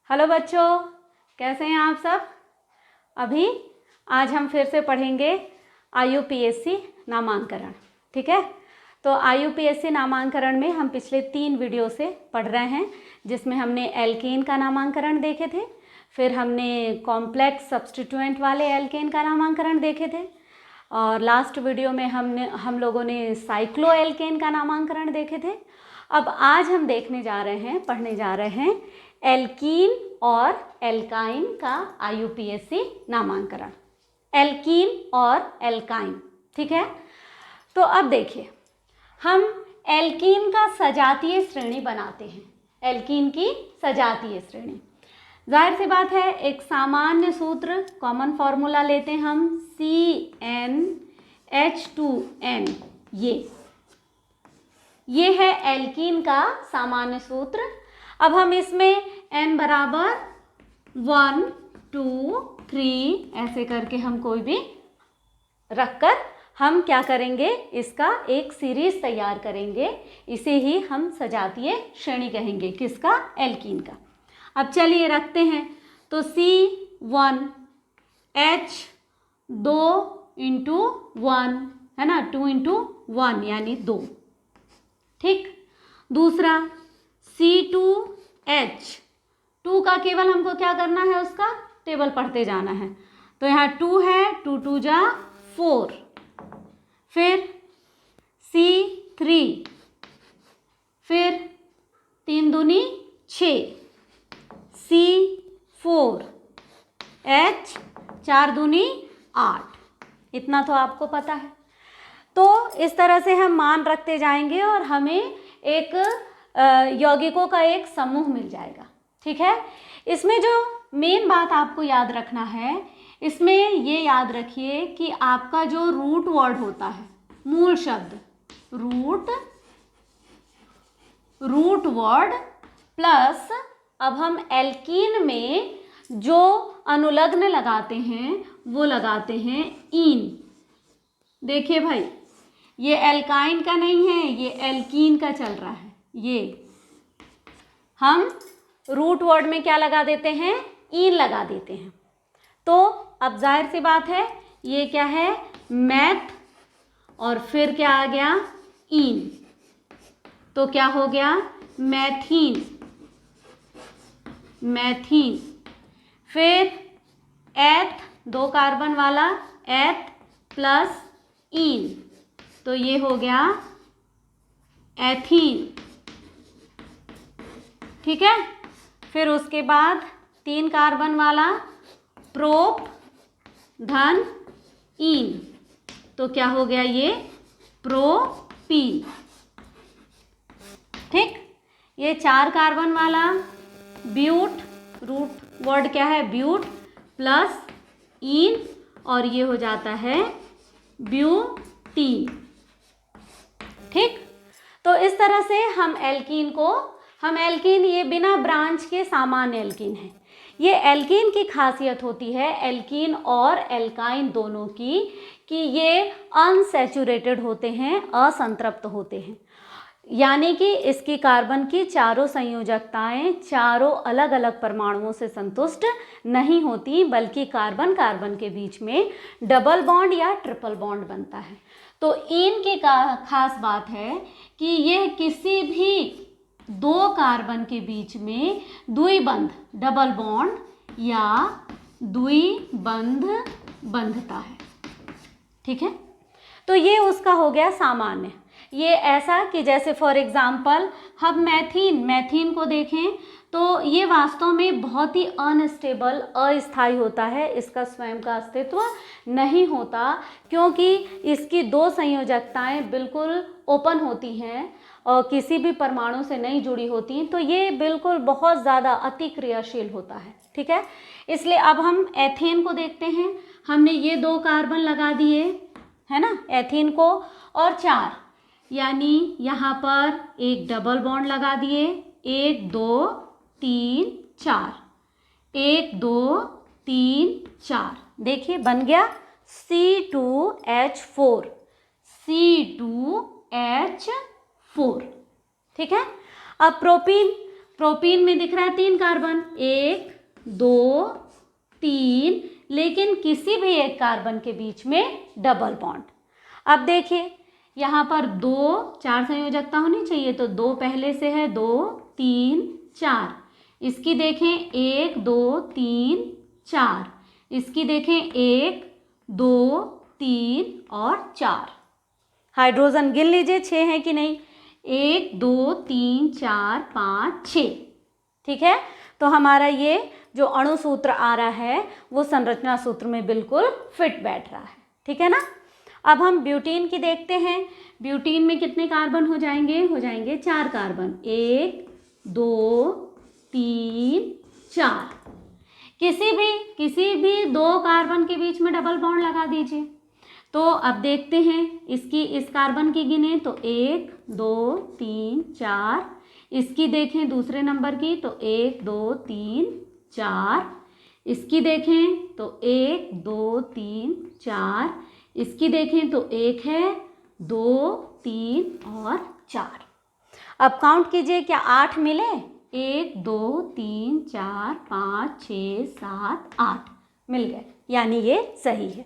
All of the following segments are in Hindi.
हेलो बच्चों, कैसे हैं आप सब। अभी आज हम फिर से पढ़ेंगे IUPAC नामांकन। ठीक है, तो IUPAC नामांकन में हम पिछले 3 वीडियो से पढ़ रहे हैं, जिसमें हमने एल्केन का नामांकन देखे थे, फिर हमने कॉम्प्लेक्स सब्स्टिट्यूएंट वाले एल्केन का नामांकन देखे थे, और लास्ट वीडियो में हम लोगों ने साइक्लो एल्केन का नामांकन देखे थे। अब आज हम पढ़ने जा रहे हैं एल्कीन और एल्काइन का IUPAC नामांकन। एल्कीन और एल्काइन, ठीक है। तो अब देखिए, हम एल्कीन का सजातीय श्रेणी बनाते हैं। एल्कीन की सजातीय श्रेणी, जाहिर सी बात है, एक सामान्य सूत्र, कॉमन फॉर्मूला लेते हैं हम, CnH2n। ये है एल्कीन का सामान्य सूत्र। अब हम इसमें n बराबर 1, 2, 3 ऐसे करके हम कोई भी रखकर हम क्या करेंगे, इसका एक सीरीज तैयार करेंगे। इसे ही हम सजातीय श्रेणी कहेंगे, किसका, एल्कीन का। अब चलिए रखते हैं, तो C1 H 2 × 1 है ना, 2 × 1 यानी 2, ठीक। दूसरा C2H, 2 का केवल हमको क्या करना है, उसका टेबल पढ़ते जाना है। तो यहाँ 2 है, 2 2 जा 4। फिर C3, फिर 3 दूनी 6, C4, H 4 दूनी 8। इतना तो आपको पता है। तो इस तरह से हम मान रखते जाएंगे और हमें एक यौगिकों का एक समूह मिल जाएगा, ठीक है। इसमें जो मेन बात आपको याद रखना है, इसमें ये याद रखिए कि आपका जो रूट वर्ड होता है, मूल शब्द, रूट वर्ड प्लस, अब हम एल्कीन में जो अनुलग्न लगाते हैं वो लगाते हैं ईन। देखिए भाई, ये एल्काइन का नहीं है, ये एल्कीन का चल रहा है। ये हम रूट वर्ड में क्या लगा देते हैं, ईन लगा देते हैं। तो अब जाहिर सी बात है, ये क्या है, मैथ, और फिर क्या आ गया, ईन। तो क्या हो गया, मैथीन। फिर एथ, 2 कार्बन वाला एथ प्लस ईन, तो ये हो गया एथीन, ठीक है। फिर उसके बाद 3 कार्बन वाला प्रोप धन ईन, तो क्या हो गया, ये प्रोपीन, ठीक। ये 4 कार्बन वाला ब्यूट, रूट वर्ड क्या है, ब्यूट प्लस ईन, और ये हो जाता है ब्यूटीन, ठीक। तो इस तरह से हम एल्कीन ये बिना ब्रांच के सामान्य एल्कीन है। ये एल्कीन की खासियत होती है, एल्कीन और एल्काइन दोनों की, कि ये अनसैचुरेटेड होते हैं, असंतृप्त होते हैं। यानी कि इसकी कार्बन की चारों संयोजकताएं चारों अलग अलग परमाणुओं से संतुष्ट नहीं होती, बल्कि कार्बन कार्बन के बीच में डबल बॉन्ड या ट्रिपल बॉन्ड बनता है। तो इन की खास बात है कि यह किसी भी 2 कार्बन के बीच में द्विबंध, डबल बॉन्ड या द्विबंध बंधता है, ठीक है। तो ये उसका हो गया सामान्य। ये ऐसा कि जैसे फॉर एग्जाम्पल हम मैथीन को देखें, तो ये वास्तव में बहुत ही अनस्टेबल, अस्थायी होता है। इसका स्वयं का अस्तित्व नहीं होता, क्योंकि इसकी 2 संयोजकताएं बिल्कुल ओपन होती हैं और किसी भी परमाणु से नहीं जुड़ी होती, तो ये बिल्कुल बहुत ज़्यादा अति क्रियाशील होता है, ठीक है। इसलिए अब हम एथेन को देखते हैं। हमने ये 2 कार्बन लगा दिए, है ना, एथेन को, और 4, यानी यहाँ पर एक डबल बॉन्ड लगा दिए, 1 2 3 4, 1 2 3 4, देखिए बन गया C2H4, ठीक है। अब प्रोपीन, प्रोपीन में दिख रहा है 3 कार्बन, 1 2 3, लेकिन किसी भी एक कार्बन के बीच में डबल बॉन्ड। अब देखिए यहाँ पर 2 4 संयोजकता होनी चाहिए, तो 2 पहले से है, 2 3 4। इसकी देखें 1 2 3 4, इसकी देखें 1 2 3 और 4। हाइड्रोजन गिन लीजिए 6 है कि नहीं, 1 2 3 4 5 6। ठीक है, तो हमारा ये जो अणु सूत्र आ रहा है वो संरचना सूत्र में बिल्कुल फिट बैठ रहा है। ठीक है ना। अब हम ब्यूटीन की देखते हैं। ब्यूटीन में कितने कार्बन हो जाएंगे? हो जाएंगे 4 कार्बन, 1 2 3 4। किसी भी 2 कार्बन के बीच में डबल बॉन्ड लगा दीजिए। तो अब देखते हैं इसकी, इस कार्बन की गिने तो 1 2 3 4, इसकी देखें दूसरे नंबर की तो 1 2 3 4, इसकी देखें तो 1 2 3 4, इसकी देखें तो 1 है 2 3 और 4। अब काउंट कीजिए, क्या 8 मिले? 1 2 3 4 5 6 7 8 मिल गए, यानी ये सही है।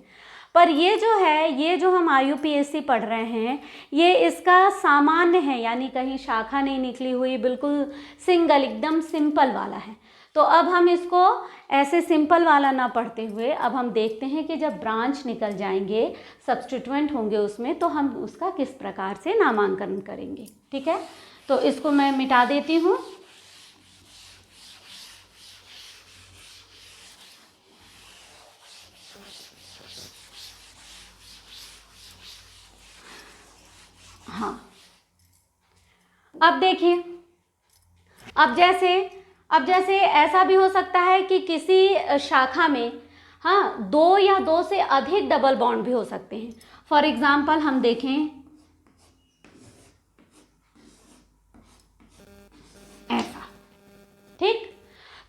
पर ये जो है, ये जो हम IUPAC पढ़ रहे हैं, ये इसका सामान्य है, यानी कहीं शाखा नहीं निकली हुई, बिल्कुल सिंगल, एकदम सिंपल वाला है। तो अब हम इसको ऐसे सिंपल वाला ना पढ़ते हुए अब हम देखते हैं कि जब ब्रांच निकल जाएंगे, सब्स्टिट्यूएंट होंगे उसमें, तो हम उसका किस प्रकार से नामांकन करेंगे। ठीक है, तो इसको मैं मिटा देती हूँ। हाँ, अब देखिए, अब जैसे ऐसा भी हो सकता है कि किसी शाखा में, हाँ, 2 या 2 से अधिक डबल बॉन्ड भी हो सकते हैं। फॉर एग्जाम्पल हम देखें ऐसा। ठीक,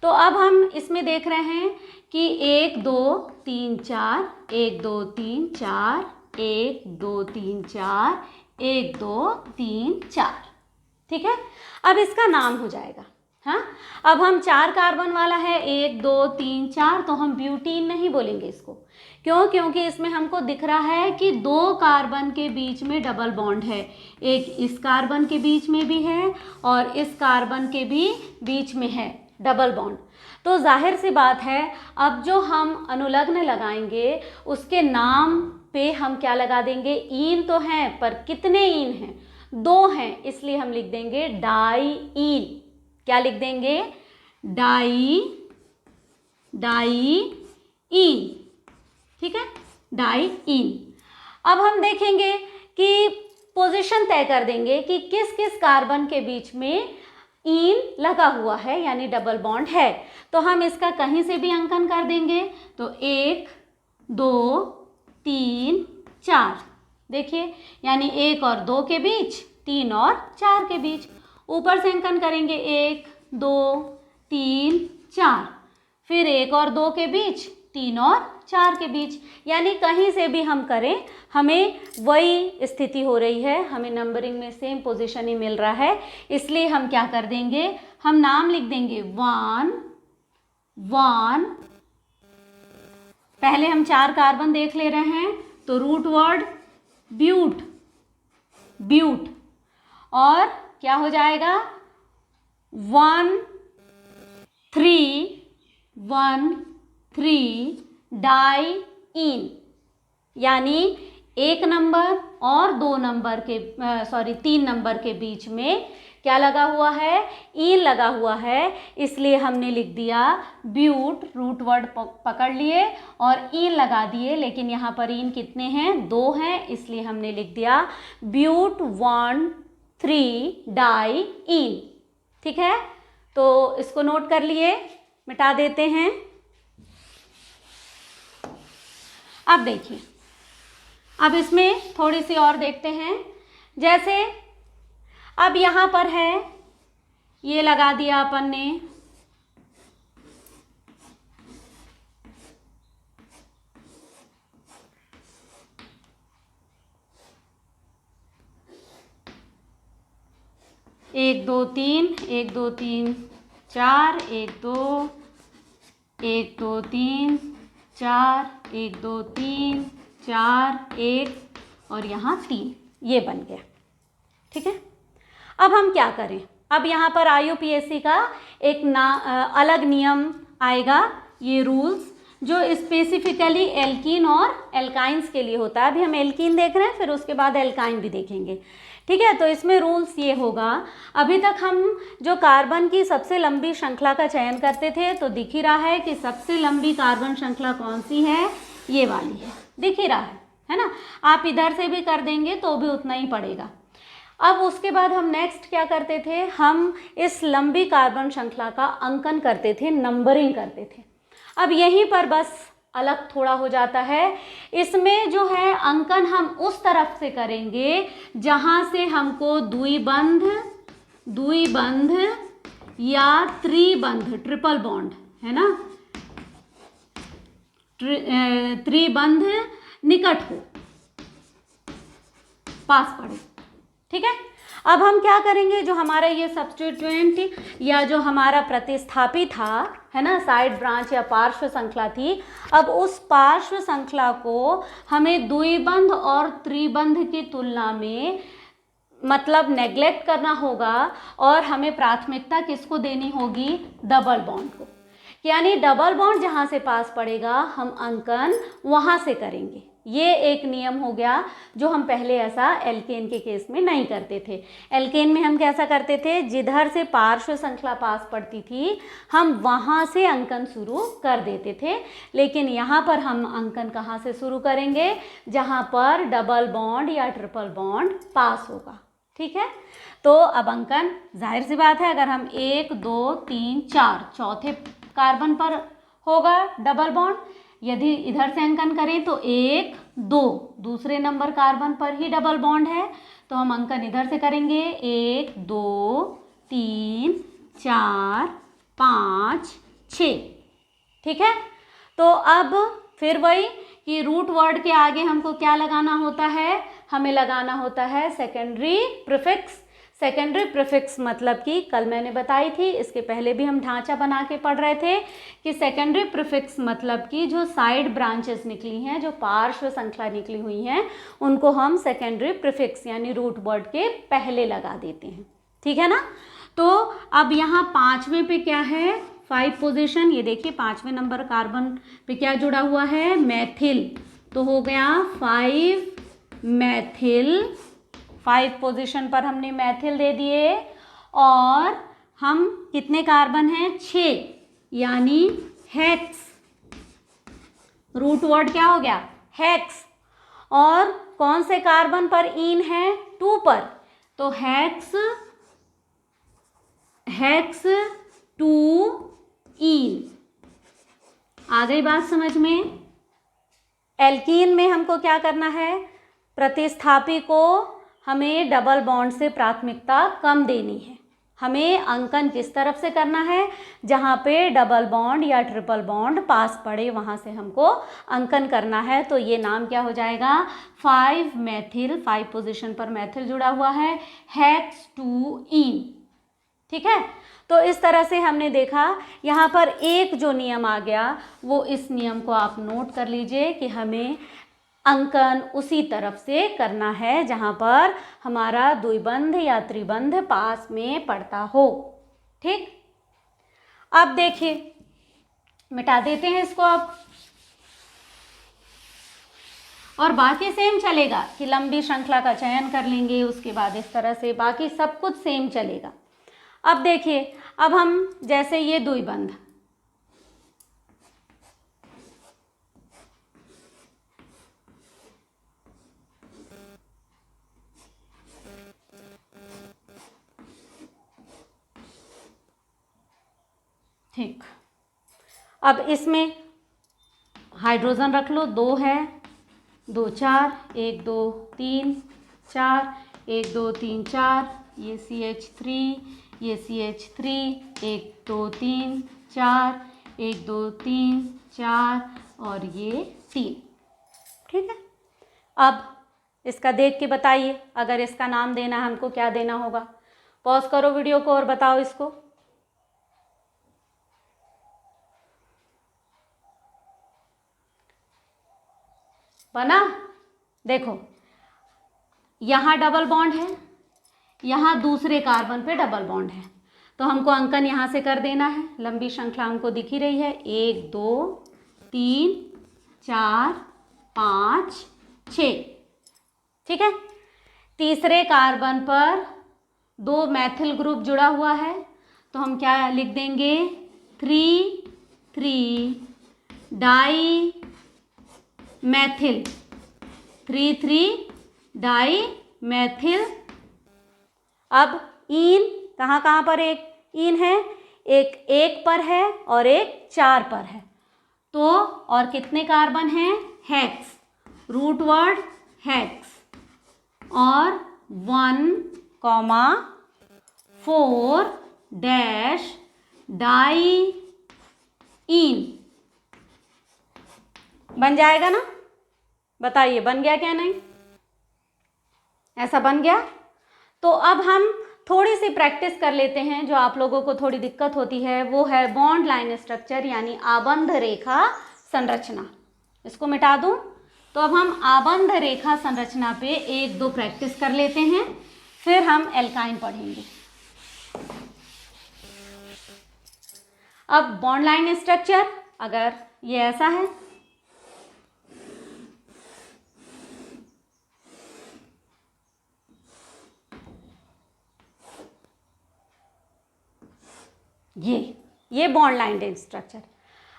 तो अब हम इसमें देख रहे हैं कि 1 2 3 4, 1 2 3 4, 1 2 3 4, 1 2 3 4। ठीक है, अब इसका नाम हो जाएगा। हाँ, अब हम 4 कार्बन वाला है, 1 2 3 4, तो हम ब्यूटीन नहीं बोलेंगे इसको। क्यों? क्योंकि इसमें हमको दिख रहा है कि 2 कार्बन के बीच में डबल बॉन्ड है, एक इस कार्बन के बीच में भी है और इस कार्बन के भी बीच में है डबल बॉन्ड। तो जाहिर सी बात है, अब जो हम अनुलग्न लगाएंगे उसके नाम पे हम क्या लगा देंगे? ईन तो हैं, पर कितने ईन हैं? 2 हैं, इसलिए हम लिख देंगे डाईईन। क्या लिख देंगे? डाईईन। ठीक है, डाईईन। अब हम देखेंगे कि पोजीशन तय कर देंगे कि किस किस कार्बन के बीच में ईन लगा हुआ है, यानी डबल बॉन्ड है। तो हम इसका कहीं से भी अंकन कर देंगे। तो 1 2 3 4, देखिए, यानी 1 और 2 के बीच, 3 और 4 के बीच। ऊपर से अंकन करेंगे 1 2 3 4, फिर 1 और 2 के बीच, 3 और 4 के बीच, यानी कहीं से भी हम करें हमें वही स्थिति हो रही है, हमें नंबरिंग में सेम पोजीशन ही मिल रहा है। इसलिए हम क्या कर देंगे? हम नाम लिख देंगे 1 1। पहले हम 4 कार्बन देख ले रहे हैं, तो रूट वर्ड ब्यूट, ब्यूट, और क्या हो जाएगा? 1 3 1 3 डाईईन, यानी 1 नंबर और 2 नंबर के 3 नंबर के बीच में क्या लगा हुआ है? ईन लगा हुआ है, इसलिए हमने लिख दिया ब्यूट। रूट वर्ड पकड़ लिए और ईन लगा दिए, लेकिन यहाँ पर ईन कितने हैं? 2 हैं, इसलिए हमने लिख दिया ब्यूट 1 3 डाईईन। ठीक है, तो इसको नोट कर लिए, मिटा देते हैं। अब देखिए, अब इसमें थोड़ी सी और देखते हैं। जैसे अब यहाँ पर है, ये लगा दिया अपन ने, 1 2 3, 1 2 3 4, 1 2 1 2 3 4, 1 2 3 4 1 और यहाँ 3, ये बन गया। ठीक है, अब हम क्या करें, अब यहाँ पर IUPAC का एक अलग नियम आएगा, ये रूल्स जो स्पेसिफिकली एल्कीन और एल्काइंस के लिए होता है। अभी हम एल्कीन देख रहे हैं, फिर उसके बाद एल्काइन भी देखेंगे। ठीक है, तो इसमें रूल्स ये होगा, अभी तक हम जो कार्बन की सबसे लंबी श्रृंखला का चयन करते थे, तो दिख ही रहा है कि सबसे लंबी कार्बन श्रृंखला कौन सी है, ये वाली है, दिख ही रहा है ना। आप इधर से भी कर देंगे तो भी उतना ही पड़ेगा। अब उसके बाद हम नेक्स्ट क्या करते थे, हम इस लंबी कार्बन श्रृंखला का अंकन करते थे, नंबरिंग करते थे। अब यहीं पर बस अलग थोड़ा हो जाता है, इसमें जो है अंकन हम उस तरफ से करेंगे जहाँ से हमको द्विबंध या त्रिबंध, ट्रिपल बॉन्ड है ना, त्रिबंध निकट हो, पास पड़े। ठीक है, अब हम क्या करेंगे, जो हमारा ये सब्स्टिट्यूएंट या जो हमारा प्रतिस्थापी था है ना, साइड ब्रांच या पार्श्व श्रृंखला थी, अब उस पार्श्व श्रृंखला को हमें द्विबंध और त्रिबंध की तुलना में मतलब नेग्लेक्ट करना होगा, और हमें प्राथमिकता किसको देनी होगी, डबल बॉन्ड को। यानी डबल बॉन्ड जहाँ से पास पड़ेगा हम अंकन वहाँ से करेंगे। ये एक नियम हो गया जो हम पहले ऐसा एल्केन के केस में नहीं करते थे। एल्केन में हम कैसा करते थे, जिधर से पार्श्व श्रृंखला पास पड़ती थी हम वहाँ से अंकन शुरू कर देते थे, लेकिन यहाँ पर हम अंकन कहाँ से शुरू करेंगे, जहाँ पर डबल बॉन्ड या ट्रिपल बॉन्ड पास होगा। ठीक है, तो अब अंकन जाहिर सी बात है, अगर हम 1 2 3 4 चौथे कार्बन पर होगा डबल बॉन्ड, यदि इधर से अंकन करें तो 1 2 दूसरे नंबर कार्बन पर ही डबल बॉन्ड है, तो हम अंकन इधर से करेंगे 1 2 3 4 5 6। ठीक है, तो अब फिर वही कि रूट वर्ड के आगे हमको क्या लगाना होता है, हमें लगाना होता है सेकेंडरी प्रीफिक्स। सेकेंडरी प्रीफिक्स मतलब कि कल मैंने बताई थी, इसके पहले भी हम ढांचा बना के पढ़ रहे थे कि सेकेंडरी प्रीफिक्स मतलब कि जो साइड ब्रांचेस निकली हैं, जो पार्श्व श्रृंखला निकली हुई हैं, उनको हम सेकेंडरी प्रीफिक्स यानी रूट वर्ड के पहले लगा देते हैं। ठीक है ना, तो अब यहाँ 5वें पे क्या है, 5 पोजीशन, ये देखिए 5वें नंबर कार्बन पे क्या जुड़ा हुआ है, मैथिल, तो हो गया 5 मैथिल, 5 पोजीशन पर हमने मैथिल दे दिए, और हम कितने कार्बन हैं, 6, यानी हेक्स, रूट वर्ड क्या हो गया, हेक्स, और कौन से कार्बन पर इन है, 2 पर, तो हेक्स 2 इन। आ गई बात समझ में। एल्कीन में हमको क्या करना है, प्रतिस्थापी को हमें डबल बॉन्ड से प्राथमिकता कम देनी है। हमें अंकन किस तरफ से करना है, जहाँ पे डबल बॉन्ड या ट्रिपल बॉन्ड पास पड़े वहाँ से हमको अंकन करना है। तो ये नाम क्या हो जाएगा, 5 मैथिल, 5 पोजीशन पर मैथिल जुड़ा हुआ है, हेक्स 2 इन। ठीक है, तो इस तरह से हमने देखा। यहाँ पर एक जो नियम आ गया वो इस नियम को आप नोट कर लीजिए कि हमें अंकन उसी तरफ से करना है जहाँ पर हमारा द्विबंध या त्रिबंध पास में पड़ता हो। ठीक, अब देखिए मिटा देते हैं इसको अब, और बाकी सेम चलेगा कि लंबी श्रृंखला का चयन कर लेंगे, उसके बाद इस तरह से बाकी सब कुछ सेम चलेगा। अब देखिए, अब हम जैसे ये द्विबंध, ठीक, अब इसमें हाइड्रोजन रख लो, 2 है, 2 4, 1 2 3 4, 1 2 3 4, ये CH3, ये CH3, 1 2 3 4, 1 2 3 4 और ये 3। ठीक है, अब इसका देख के बताइए, अगर इसका नाम देना है हमको क्या देना होगा, पॉज करो वीडियो को और बताओ इसको। बना? देखो यहाँ डबल बॉन्ड है, यहाँ दूसरे कार्बन पे डबल बॉन्ड है, तो हमको अंकन यहाँ से कर देना है। लंबी श्रृंखला हमको दिख ही रही है, 1 2 3 4 5 6, ठीक है। तीसरे कार्बन पर 2 मैथिल ग्रुप जुड़ा हुआ है, तो हम क्या लिख देंगे, 3 डाई मैथिल, 3 डाई मैथिल। अब ईन कहाँ कहाँ पर एक ईन है, एक 1 पर है और एक 4 पर है, तो और कितने कार्बन हैं, हेक्स, रूट वर्ड हेक्स, और 1,4 डैश डाई ईन बन जाएगा ना? बताइए बन गया क्या? नहीं, ऐसा बन गया। तो अब हम थोड़ी सी प्रैक्टिस कर लेते हैं। जो आप लोगों को थोड़ी दिक्कत होती है वो है बॉन्ड लाइन स्ट्रक्चर, यानी आबंध रेखा संरचना। इसको मिटा दूं, तो अब हम आबंध रेखा संरचना पे 1-2 प्रैक्टिस कर लेते हैं, फिर हम एल्काइन पढ़ेंगे। अब बॉन्ड लाइन स्ट्रक्चर अगर ये ऐसा है, ये बॉन्ड लाइन स्ट्रक्चर।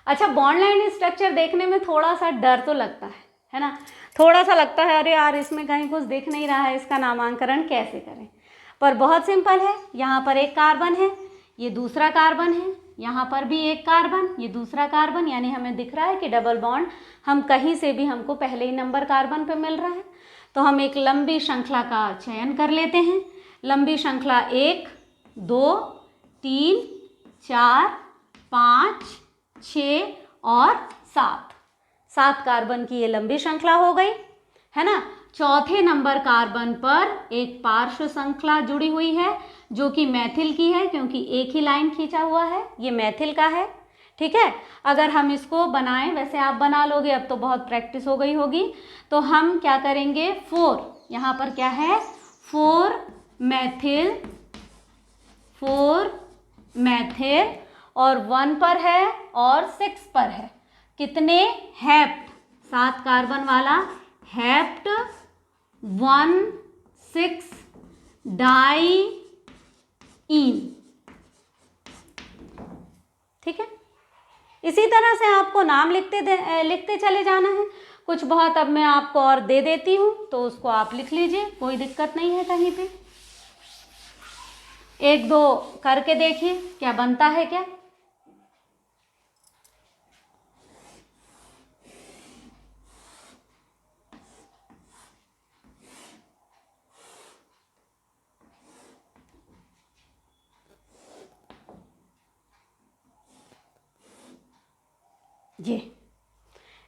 अच्छा, बॉन्ड लाइन स्ट्रक्चर देखने में थोड़ा सा डर तो लगता है ना, थोड़ा सा लगता है अरे यार इसमें कहीं कुछ दिख नहीं रहा है, इसका नामांकन कैसे करें। पर बहुत सिंपल है। यहाँ पर एक कार्बन है, ये दूसरा कार्बन है, यहाँ पर भी एक कार्बन, ये दूसरा कार्बन, यानी हमें दिख रहा है कि डबल बॉन्ड हम कहीं से भी हमको पहले ही नंबर कार्बन पे मिल रहा है। तो हम एक लंबी श्रृंखला का चयन कर लेते हैं। लंबी श्रृंखला 1 2 3 4 5 6 और 7 कार्बन की ये लंबी श्रृंखला हो गई, है ना। चौथे नंबर कार्बन पर एक पार्श्व श्रृंखला जुड़ी हुई है जो कि मैथिल की है, क्योंकि एक ही लाइन खींचा हुआ है, ये मैथिल का है, ठीक है। अगर हम इसको बनाएं, वैसे आप बना लोगे, अब तो बहुत प्रैक्टिस हो गई होगी। तो हम क्या करेंगे, 4, यहाँ पर क्या है, 4 मैथिल और 1 पर है और 6 पर है। कितने, हेप्ट, 7 कार्बन वाला हेप्ट 1,6 डाई ईन, ठीक है। इसी तरह से आपको नाम लिखते चले जाना है। कुछ बहुत अब मैं आपको और दे देती हूँ, तो उसको आप लिख लीजिए, कोई दिक्कत नहीं है कहीं पे। 1-2 करके देखिए क्या बनता है क्या। ये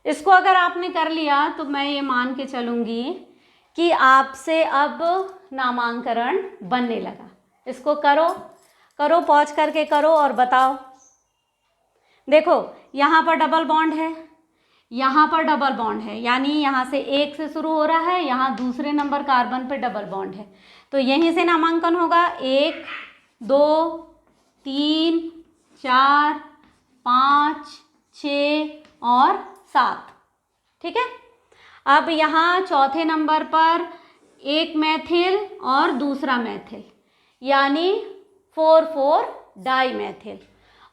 इसको अगर आपने कर लिया तो मैं ये मान के चलूँगी कि आपसे अब नामांकन बनने लगा। इसको करो पॉज करके करो और बताओ। देखो यहाँ पर डबल बॉन्ड है, यहाँ पर डबल बॉन्ड है, यानी यहाँ से 1 से शुरू हो रहा है, यहाँ दूसरे नंबर कार्बन पे डबल बॉन्ड है, तो यहीं से नामांकन होगा। 1 2 3 4 5 6 और 7, ठीक है। अब यहाँ चौथे नंबर पर एक मैथिल और दूसरा मैथिल, यानी 4 डाई मैथिल,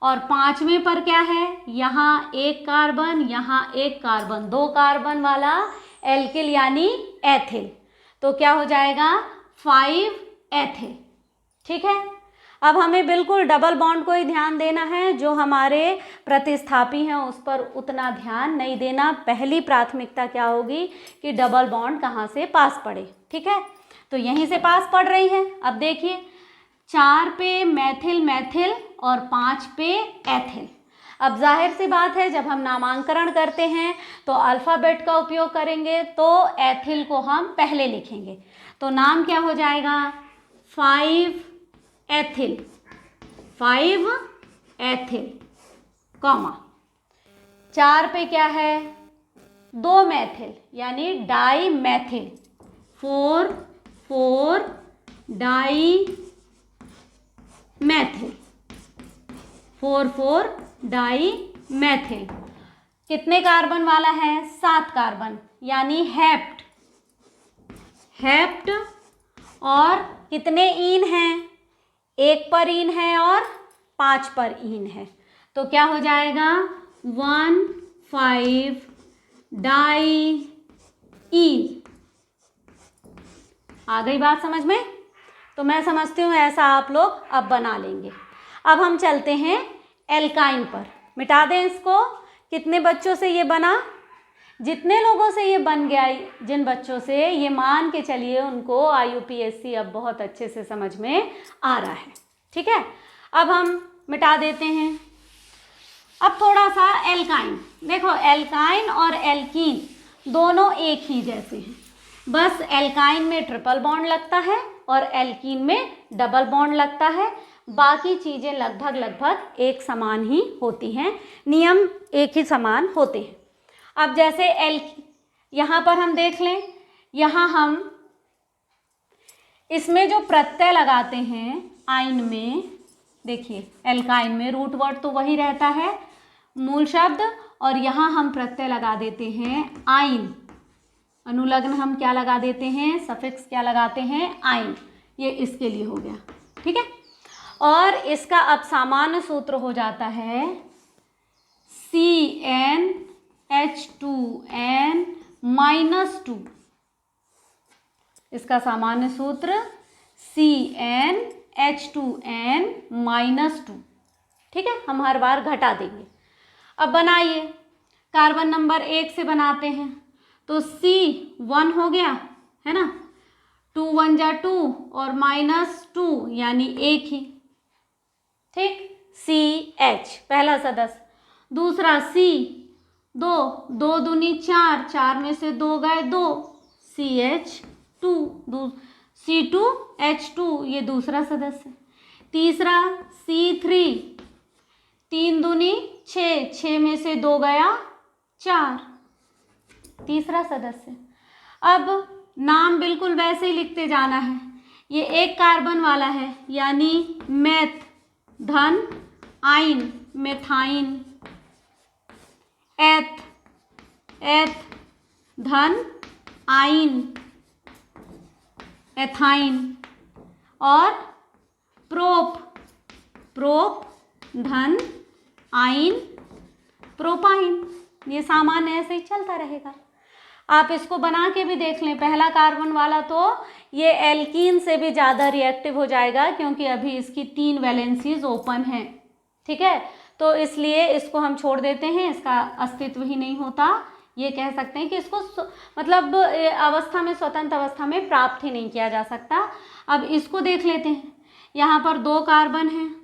और 5वें पर क्या है, यहाँ एक कार्बन, यहाँ एक कार्बन, 2 कार्बन वाला एल्किल यानी एथिल, तो क्या हो जाएगा, 5 एथिल, ठीक है। अब हमें बिल्कुल डबल बॉन्ड को ही ध्यान देना है, जो हमारे प्रतिस्थापी हैं उस पर उतना ध्यान नहीं देना। पहली प्राथमिकता क्या होगी कि डबल बॉन्ड कहाँ से पास पड़े, ठीक है। तो यहीं से पास पड़ रही है। अब देखिए 4 पे मैथिल और 5 पे एथिल। अब जाहिर सी बात है, जब हम नामांकन करते हैं तो अल्फ़ाबेट का उपयोग करेंगे, तो एथिल को हम पहले लिखेंगे, तो नाम क्या हो जाएगा, 5 एथिल, 5 एथिल, कॉमा 4 पे क्या है, 2 मैथिल यानी dimethyl, 4 dimethyl, 4 dimethyl. कितने कार्बन वाला है, 7 कार्बन यानी हेप्ट, हेप्ट। और कितने ईन हैं, 1 पर ईन है और 5 पर ईन है, तो क्या हो जाएगा 1,5 डाई ईन। आ गई बात समझ में? तो मैं समझती हूँ ऐसा आप लोग अब बना लेंगे। अब हम चलते हैं एल्काइन पर, मिटा दें इसको। कितने बच्चों से ये बना, जितने लोगों से ये बन गया, जिन बच्चों से, ये मान के चलिए उनको IUPAC अब बहुत अच्छे से समझ में आ रहा है। ठीक है, अब हम मिटा देते हैं। अब थोड़ा सा एल्काइन देखो, एल्काइन और एल्कीन दोनों एक ही जैसे हैं, बस एल्काइन में ट्रिपल बॉन्ड लगता है और एल्कीन में डबल बॉन्ड लगता है। बाकी चीज़ें लगभग एक समान ही होती हैं, नियम एक ही समान होते हैं। अब जैसे यहाँ पर हम देख लें, यहाँ हम इसमें जो प्रत्यय लगाते हैं आइन में, देखिए एल्काइन में रूट वर्ड तो वही रहता है, मूल शब्द, और यहाँ हम प्रत्यय लगा देते हैं आइन, अनुलग्न हम क्या लगा देते हैं, सफिक्स क्या लगाते हैं, आइन। ये इसके लिए हो गया, ठीक है। और इसका अब सामान्य सूत्र हो जाता है CnH2n-2, इसका सामान्य सूत्र CnH2n-2, ठीक है। हम हर बार घटा देंगे। अब बनाइए, कार्बन नंबर 1 से बनाते हैं, तो C1 हो गया है ना, 2 1 जा 2 और -2 यानी 1 ही, ठीक। CH पहला सदस्य, दूसरा C2, 2 दूनी 4, 4 में से 2 गए 2, CH2, C2H2 ये दूसरा सदस्य। तीसरा C3, 3 दूनी 6, 6 में से 2 गया 4, तीसरा सदस्य। अब नाम बिल्कुल वैसे ही लिखते जाना है। ये एक कार्बन वाला है यानी मेथ, धन, आइन, मेथाइन, एथ, एथ, धन, आइन, एथाइन, और प्रोप, प्रोप, धन, आइन, प्रोपाइन। ये सामान्य ऐसे ही चलता रहेगा। आप इसको बना के भी देख लें, पहला कार्बन वाला तो ये एल्कीन से भी ज़्यादा रिएक्टिव हो जाएगा क्योंकि अभी इसकी 3 वैलेंसीज ओपन हैं, ठीक है। तो इसलिए इसको हम छोड़ देते हैं, इसका अस्तित्व ही नहीं होता। ये कह सकते हैं कि इसको मतलब अवस्था में, स्वतंत्र अवस्था में प्राप्त ही नहीं किया जा सकता। अब इसको देख लेते हैं, यहाँ पर 2 कार्बन हैं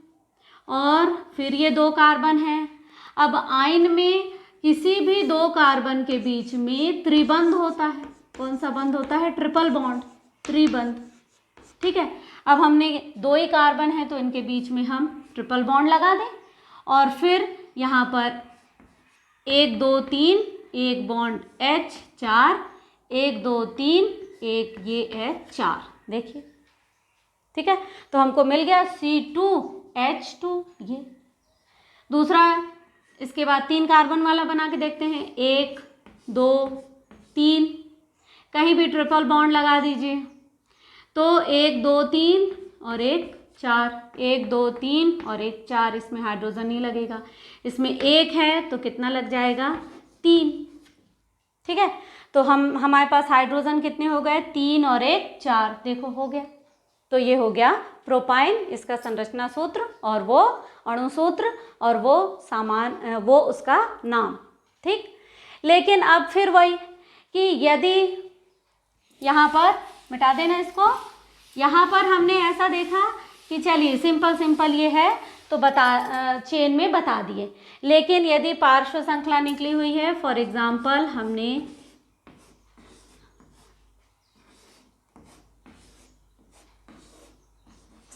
और फिर ये 2 कार्बन हैं। अब आइन में किसी भी 2 कार्बन के बीच में त्रिबंध होता है। कौन सा बंध होता है? ट्रिपल बॉन्ड, त्रिबंध, ठीक है। अब हमने 2 ही कार्बन है तो इनके बीच में हम ट्रिपल बॉन्ड लगा दें और फिर यहाँ पर 1 2 3 एक बॉन्ड H, 4, 1 2 3 एक ये H, 4, देखिए, ठीक है। तो हमको मिल गया C2H2। ये दूसरा, इसके बाद 3 कार्बन वाला बना के देखते हैं, 1 2 3, कहीं भी ट्रिपल बॉन्ड लगा दीजिए, तो 1 2 3 और 1 4, 1 2 3 और 1 4, इसमें हाइड्रोजन नहीं लगेगा, इसमें 1 है तो कितना लग जाएगा? 3, ठीक है। तो हमारे पास हाइड्रोजन कितने हो गए? 3 और 1 4, देखो हो गया। तो ये हो गया प्रोपाइन, इसका संरचना सूत्र और वो अणु सूत्र और वो वो उसका नाम, ठीक। लेकिन अब फिर वही कि यदि यहाँ पर मिटा देना इसको, यहाँ पर हमने ऐसा देखा कि चलिए सिंपल ये है तो चेन में बता दिए, लेकिन यदि पार्श्व श्रृंखला निकली हुई है, फॉर एग्जाम्पल हमने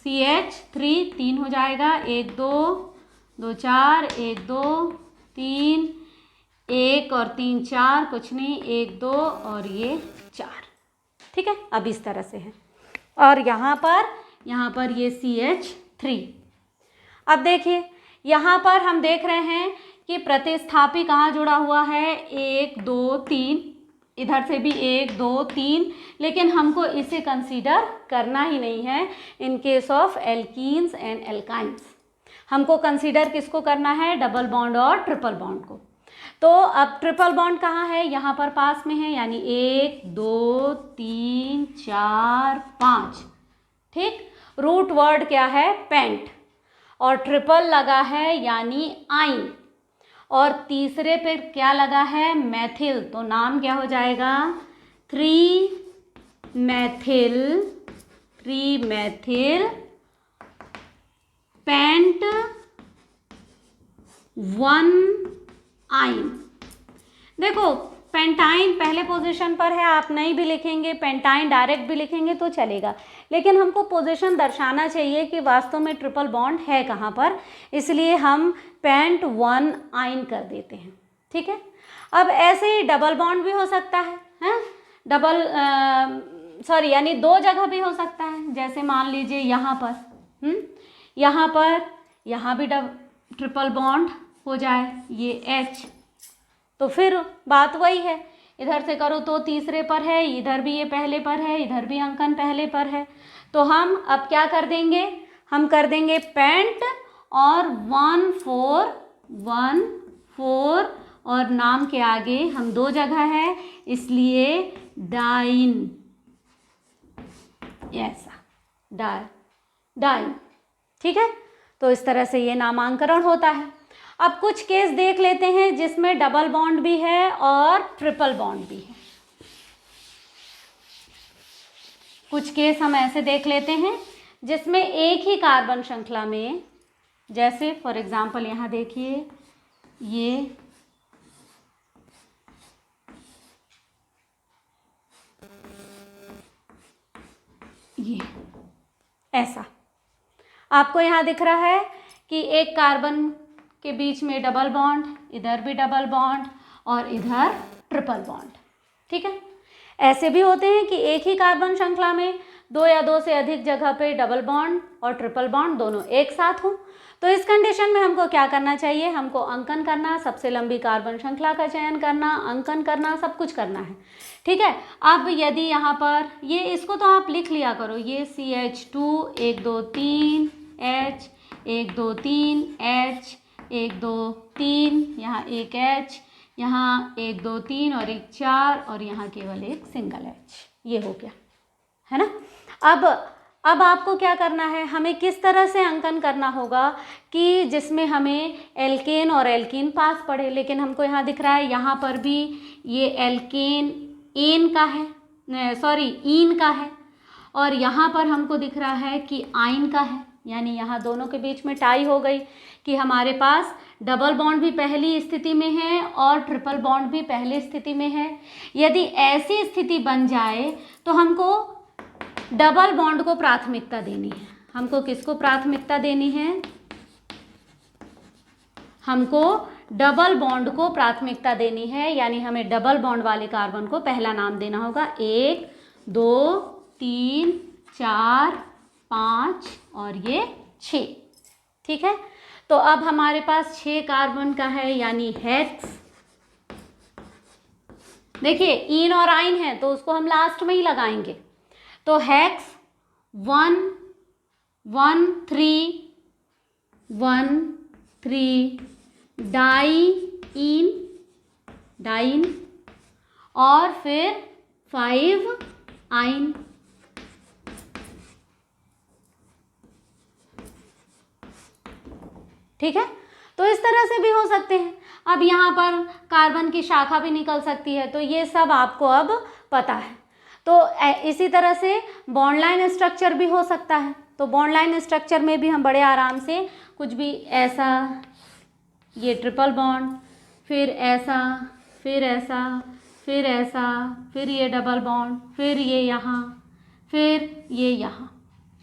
CH3 3 हो जाएगा, 1 2 2 4, 1 2 3, 1 और 3 4, कुछ नहीं, 1 2 और ये 4। ठीक है, अब इस तरह से है। और यहाँ पर ये CH3। अब देखिए यहाँ पर हम देख रहे हैं कि प्रतिस्थापी कहाँ जुड़ा हुआ है, 1 2 3, इधर से भी 1 2 3, लेकिन हमको इसे कंसीडर करना ही नहीं है in case of alkenes and alkynes. हमको कंसीडर किसको करना है, डबल बॉन्ड और ट्रिपल बॉन्ड को। तो अब ट्रिपल बॉन्ड कहाँ है, यहाँ पर पास में है, यानी 1 2 3 4 5। ठीक, रूट वर्ड क्या है, पेंट, और ट्रिपल लगा है यानी आइन, और तीसरे पे क्या लगा है, मैथिल, तो नाम क्या हो जाएगा, 3 मैथिल पेंट 1 आइन। देखो पेंटाइन पहले पोजीशन पर है, आप नहीं भी लिखेंगे, पेंटाइन डायरेक्ट भी लिखेंगे तो चलेगा, लेकिन हमको पोजीशन दर्शाना चाहिए कि वास्तव में ट्रिपल बॉन्ड है कहाँ पर, इसलिए हम पेंट 1 आइन कर देते हैं। ठीक है, अब ऐसे ही डबल बॉन्ड भी हो सकता है, यानी 2 जगह भी हो सकता है, जैसे मान लीजिए यहाँ पर यहाँ भी ट्रिपल बॉन्ड हो जाए, ये H, तो फिर बात वही है, इधर से करो तो तीसरे पर है, इधर भी ये पहले पर है, इधर भी अंकन पहले पर है, तो हम अब क्या कर देंगे, हम कर देंगे पेंट और 1 4 और नाम के आगे हम 2 जगह है, इसलिए डाइन, ऐसा डाइन। ठीक है, तो इस तरह से ये नामांकरण होता है। अब कुछ केस देख लेते हैं जिसमें डबल बॉन्ड भी है और ट्रिपल बॉन्ड भी है। कुछ केस हम ऐसे देख लेते हैं जिसमें एक ही कार्बन श्रृंखला में, जैसे फॉर एग्जांपल यहाँ देखिए ये ऐसा आपको यहाँ दिख रहा है कि एक कार्बन के बीच में डबल बॉन्ड, इधर भी डबल बॉन्ड और इधर ट्रिपल बॉन्ड। ठीक है, ऐसे भी होते हैं कि एक ही कार्बन श्रृंखला में 2 या 2 से अधिक जगह पे डबल बॉन्ड और ट्रिपल बॉन्ड दोनों एक साथ हों। तो इस कंडीशन में हमको क्या करना चाहिए, हमको अंकन करना, सबसे लंबी कार्बन श्रृंखला का चयन करना, अंकन करना, सब कुछ करना है। ठीक है, अब यदि यहाँ पर ये, इसको तो आप लिख लिया करो, ये CH2 1 2 3 H 1 2 3 H 1 2 3, यहाँ एक H, यहाँ 1 2 3 और एक 4, और यहाँ केवल एक सिंगल H, ये हो गया, है ना। अब आपको क्या करना है, हमें किस तरह से अंकन करना होगा कि जिसमें हमें एल्केन और एल्कीन पास पड़े, लेकिन हमको यहाँ दिख रहा है यहाँ पर भी ये एल्केन एन का है, ईन का है, और यहाँ पर हमको दिख रहा है कि आइन का है, यानी यहाँ दोनों के बीच में टाई हो गई कि हमारे पास डबल बॉन्ड भी पहली स्थिति में है और ट्रिपल बॉन्ड भी पहली स्थिति में है। यदि ऐसी स्थिति बन जाए तो हमको डबल बॉन्ड को प्राथमिकता देनी है। हमको किसको प्राथमिकता देनी है, हमको डबल बॉन्ड को प्राथमिकता देनी है, यानी हमें डबल बॉन्ड वाले कार्बन को पहला नाम देना होगा। 1 2 3 4 5 और ये 6। ठीक है, तो अब हमारे पास 6 कार्बन का है, यानी हेक्स। देखिए ईन और आइन है तो उसको हम लास्ट में ही लगाएंगे, तो हेक्स 1 1 3 डाइन और फिर 5 आइन। ठीक है, तो इस तरह से भी हो सकते हैं। अब यहाँ पर कार्बन की शाखा भी निकल सकती है, तो ये सब आपको अब पता है। तो इसी तरह से बॉन्ड लाइन स्ट्रक्चर भी हो सकता है। तो बॉन्ड लाइन स्ट्रक्चर में भी हम बड़े आराम से कुछ भी ऐसा, ये ट्रिपल बॉन्ड, फिर ऐसा, फिर ऐसा, फिर ऐसा, फिर ये डबल बॉन्ड, फिर ये यहाँ, फिर ये यहाँ,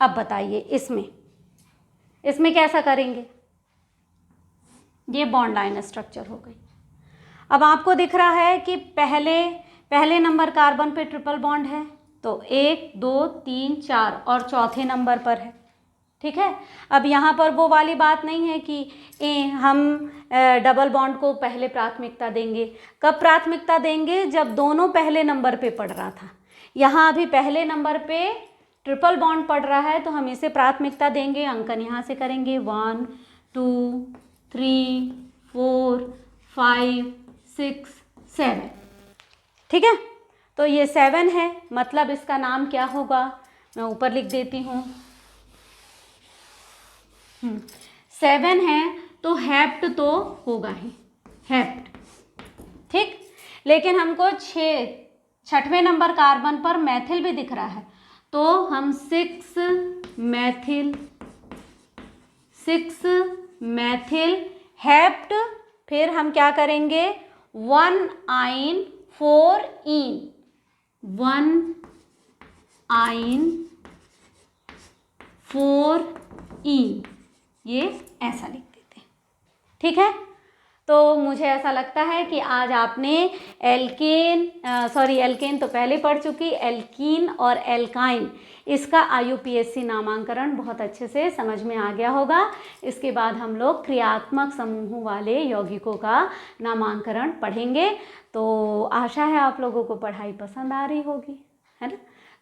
अब बताइए इसमें कैसा करेंगे? ये बॉन्ड लाइन स्ट्रक्चर हो गई। अब आपको दिख रहा है कि पहले नंबर कार्बन पे ट्रिपल बॉन्ड है, तो 1 2 3 4 और चौथे नंबर पर है। ठीक है, अब यहाँ पर वो वाली बात नहीं है कि हम डबल बॉन्ड को पहले प्राथमिकता देंगे। कब प्राथमिकता देंगे? जब दोनों पहले नंबर पे पड़ रहा था। यहाँ अभी पहले नंबर पे ट्रिपल बॉन्ड पड़ रहा है, तो हम इसे प्राथमिकता देंगे। अंकन यहाँ से करेंगे 1 2 3 4 5 6 7। ठीक है, तो ये 7 है, मतलब इसका नाम क्या होगा? मैं ऊपर लिख देती हूँ। 7 है तो हेप्ट तो होगा ही, हेप्ट। ठीक, लेकिन हमको छठवें नंबर कार्बन पर मैथिल भी दिख रहा है, तो हम 6 मैथिल हेप्ट। फिर हम क्या करेंगे? 1 आइन 4 इन, 1 आइन 4 इन, ये ऐसा लिख देते हैं। ठीक है, तो मुझे ऐसा लगता है कि आज आपने एल्केन तो पहले पढ़ चुकी, एल्कीन और एल्काइन, इसका IUPAC नामांकन बहुत अच्छे से समझ में आ गया होगा। इसके बाद हम लोग क्रियात्मक समूहों वाले यौगिकों का नामांकन पढ़ेंगे। तो आशा है आप लोगों को पढ़ाई पसंद आ रही होगी, है ना?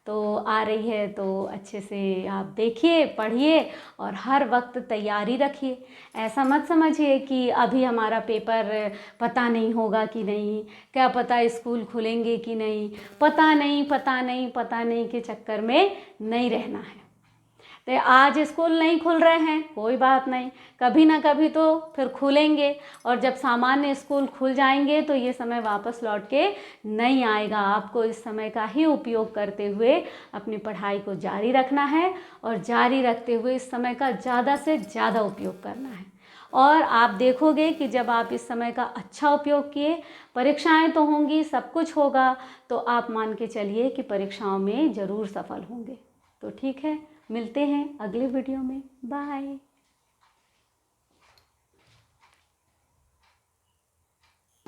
तो आ रही है तो अच्छे से आप देखिए, पढ़िए और हर वक्त तैयारी रखिए। ऐसा मत समझिए कि अभी हमारा पेपर पता नहीं होगा कि नहीं, क्या पता स्कूल खुलेंगे कि नहीं, पता नहीं के चक्कर में नहीं रहना है। तो आज स्कूल नहीं खुल रहे हैं, कोई बात नहीं, कभी ना कभी तो फिर खुलेंगे, और जब सामान्य स्कूल खुल जाएंगे तो ये समय वापस लौट के नहीं आएगा। आपको इस समय का ही उपयोग करते हुए अपनी पढ़ाई को जारी रखना है, और जारी रखते हुए इस समय का ज़्यादा से ज़्यादा उपयोग करना है। और आप देखोगे कि जब आप इस समय का अच्छा उपयोग किए, परीक्षाएं तो होंगी, सब कुछ होगा, तो आप मान के चलिए कि परीक्षाओं में ज़रूर सफल होंगे। तो ठीक है, मिलते हैं अगले वीडियो में। बाय।